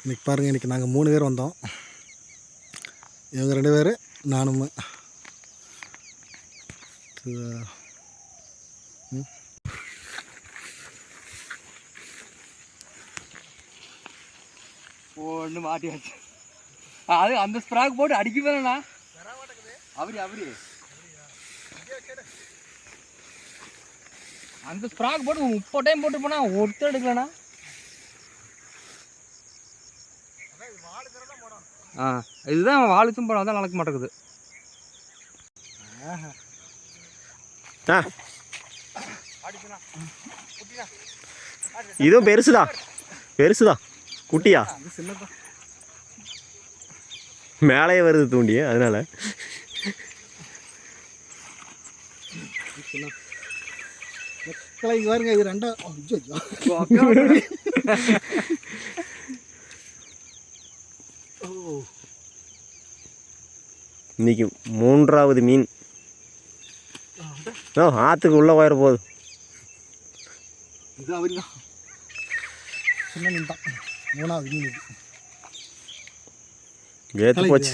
இன்றைக்கி பாருங்கள், இன்றைக்கி நாங்கள் 3 பேர் வந்தோம். இவங்க 2 பேர், நானும். ஒன்று மாட்டியாச்சு. அது அந்த ஸ்ப்ராக் போட்டு அடிக்க வேணா அவரு அந்த ஸ்ப்ராக் போட்டு 30 டைம் போட்டு போனா ஒருத்தர் எடுக்கலண்ணா. இதுதான் வாழுச்சும் போனால் தான் நடக்க மாட்டேங்குது. இதுவும் பெருசுதான் குட்டியா மேலேயே வருது தூண்டி, அதனால பாருங்க இது 2 இன்னைக்கு 3வது மீன். ஆற்றுக்கு உள்ளே வர போகுது. இது அவர்தான் சின்ன மீன் தான். 3வது மீன் வேத்து போச்சு.